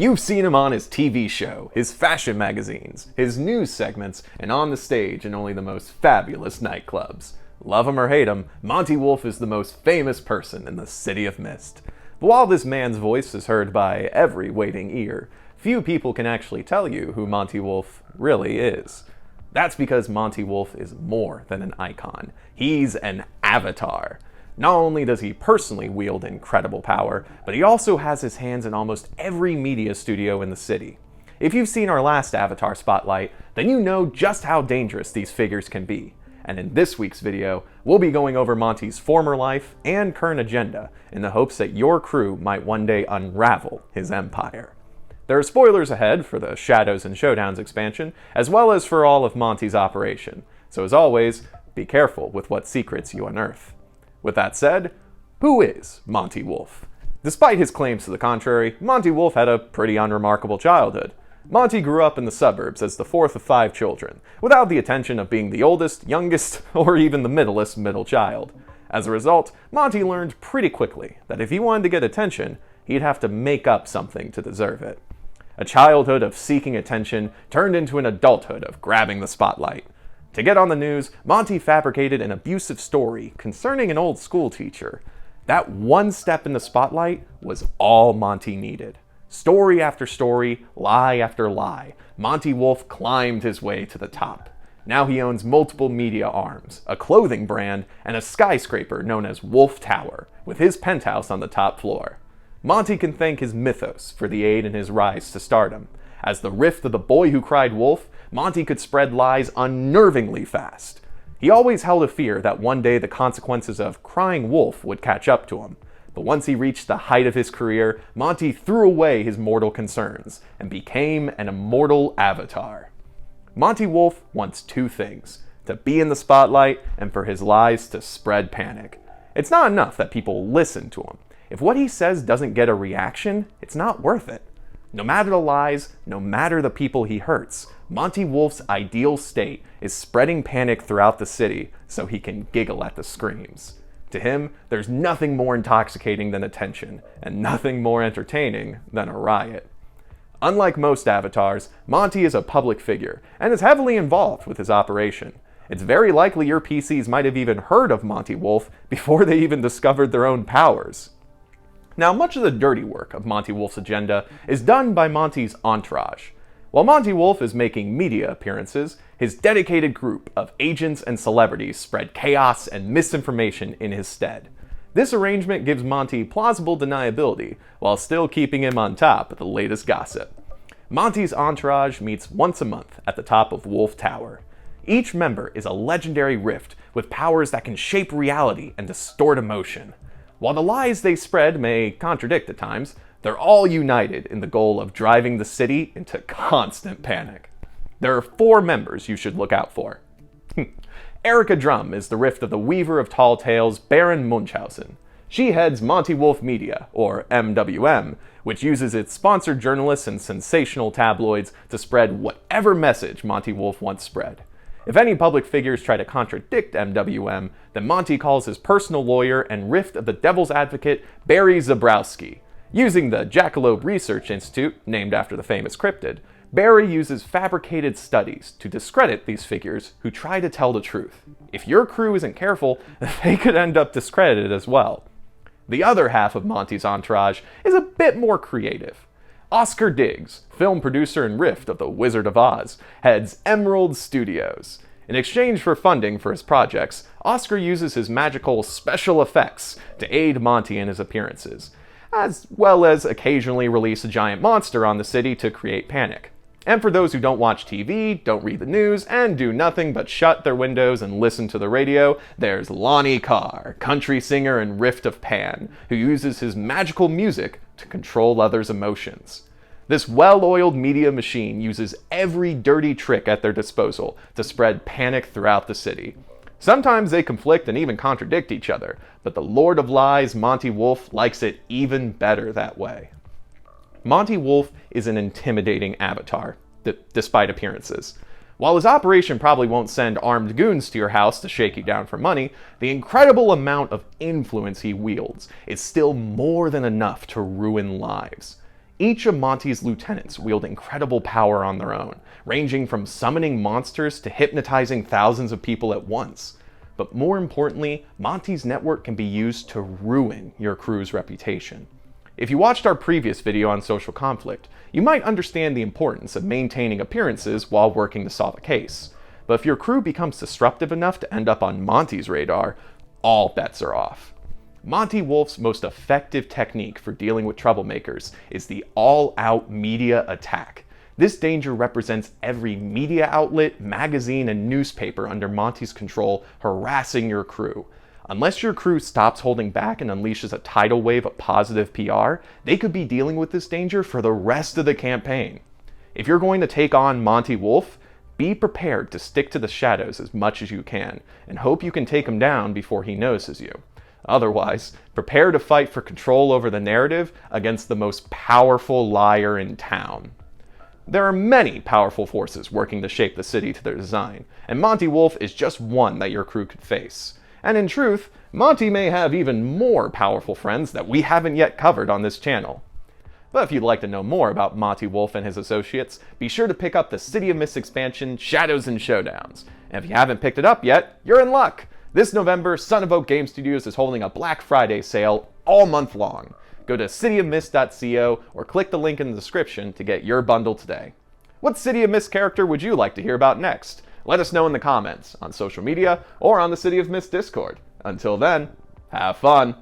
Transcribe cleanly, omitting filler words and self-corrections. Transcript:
You've seen him on his TV show, his fashion magazines, his news segments, and on the stage in only the most fabulous nightclubs. Love him or hate him, Monte Wolfe is the most famous person in the City of Mist. But while this man's voice is heard by every waiting ear, few people can actually tell you who Monte Wolfe really is. That's because Monte Wolfe is more than an icon. He's an avatar. Not only does he personally wield incredible power, but he also has his hands in almost every media studio in the city. If you've seen our last Avatar Spotlight, then you know just how dangerous these figures can be. And in this week's video, we'll be going over Monty's former life and current agenda in the hopes that your crew might one day unravel his empire. There are spoilers ahead for the Shadows and Showdowns expansion, as well as for all of Monty's operation. So as always, be careful with what secrets you unearth. With that said, who is Monte Wolfe? Despite his claims to the contrary, Monte Wolfe had a pretty unremarkable childhood. Monty grew up in the suburbs as the fourth of 5 children, without the attention of being the oldest, youngest, or even the middlest middle child. As a result, Monty learned pretty quickly that if he wanted to get attention, he'd have to make up something to deserve it. A childhood of seeking attention turned into an adulthood of grabbing the spotlight. To get on the news, Monty fabricated an abusive story concerning an old school teacher. That one step in the spotlight was all Monty needed. Story after story, lie after lie, Monte Wolfe climbed his way to the top. Now he owns multiple media arms, a clothing brand, and a skyscraper known as Wolfe Tower, with his penthouse on the top floor. Monty can thank his mythos for the aid in his rise to stardom. As the rift of the boy who cried wolf, Monty could spread lies unnervingly fast. He always held a fear that one day the consequences of crying wolf would catch up to him. But once he reached the height of his career, Monty threw away his mortal concerns and became an immortal avatar. Monte Wolfe wants 2 things: to be in the spotlight and for his lies to spread panic. It's not enough that people listen to him. If what he says doesn't get a reaction, it's not worth it. No matter the lies, no matter the people he hurts, Monte Wolfe's ideal state is spreading panic throughout the city so he can giggle at the screams. To him, there's nothing more intoxicating than attention, and nothing more entertaining than a riot. Unlike most avatars, Monty is a public figure, and is heavily involved with his operation. It's very likely your PCs might have even heard of Monte Wolfe before they even discovered their own powers. Now, much of the dirty work of Monte Wolfe's agenda is done by Monty's entourage. While Monte Wolfe is making media appearances, his dedicated group of agents and celebrities spread chaos and misinformation in his stead. This arrangement gives Monty plausible deniability, while still keeping him on top of the latest gossip. Monty's entourage meets once a month at the top of Wolfe Tower. Each member is a legendary rift with powers that can shape reality and distort emotion. While the lies they spread may contradict at times, they're all united in the goal of driving the city into constant panic. There are 4 members you should look out for. Erica Drum is the rift of the Weaver of Tall Tales, Baron Munchausen. She heads Monte Wolfe Media, or MWM, which uses its sponsored journalists and sensational tabloids to spread whatever message Monte Wolfe wants spread. If any public figures try to contradict MWM, then Monty calls his personal lawyer and rift of the devil's advocate, Barry Zabrowski. Using the Jackalope Research Institute, named after the famous cryptid, Barry uses fabricated studies to discredit these figures who try to tell the truth. If your crew isn't careful, they could end up discredited as well. The other half of Monty's entourage is a bit more creative. Oscar Diggs, film producer and rift of The Wizard of Oz, heads Emerald Studios. In exchange for funding for his projects, Oscar uses his magical special effects to aid Monty in his appearances, as well as occasionally release a giant monster on the city to create panic. And for those who don't watch TV, don't read the news, and do nothing but shut their windows and listen to the radio, there's Lonnie Carr, country singer and rift of Pan, who uses his magical music to control others' emotions. This well-oiled media machine uses every dirty trick at their disposal to spread panic throughout the city. Sometimes they conflict and even contradict each other, but the Lord of Lies, Monte Wolfe, likes it even better that way. Monte Wolfe is an intimidating avatar, despite appearances. While his operation probably won't send armed goons to your house to shake you down for money, the incredible amount of influence he wields is still more than enough to ruin lives. Each of Monty's lieutenants wield incredible power on their own, ranging from summoning monsters to hypnotizing thousands of people at once. But more importantly, Monty's network can be used to ruin your crew's reputation. If you watched our previous video on social conflict, you might understand the importance of maintaining appearances while working to solve a case. But if your crew becomes disruptive enough to end up on Monty's radar, all bets are off. Monte Wolfe's most effective technique for dealing with troublemakers is the all-out media attack. This danger represents every media outlet, magazine, and newspaper under Monty's control harassing your crew. Unless your crew stops holding back and unleashes a tidal wave of positive PR, they could be dealing with this danger for the rest of the campaign. If you're going to take on Monte Wolfe, be prepared to stick to the shadows as much as you can, and hope you can take him down before he notices you. Otherwise, prepare to fight for control over the narrative against the most powerful liar in town. There are many powerful forces working to shape the city to their design, and Monte Wolfe is just one that your crew could face. And in truth, Monty may have even more powerful friends that we haven't yet covered on this channel. But if you'd like to know more about Monte Wolfe and his associates, be sure to pick up the City of Mist expansion, Shadows and Showdowns. And if you haven't picked it up yet, you're in luck! This November, Son of Oak Game Studios is holding a Black Friday sale all month long. Go to cityofmist.co or click the link in the description to get your bundle today. What City of Mist character would you like to hear about next? Let us know in the comments, on social media, or on the City of Mist Discord. Until then, have fun!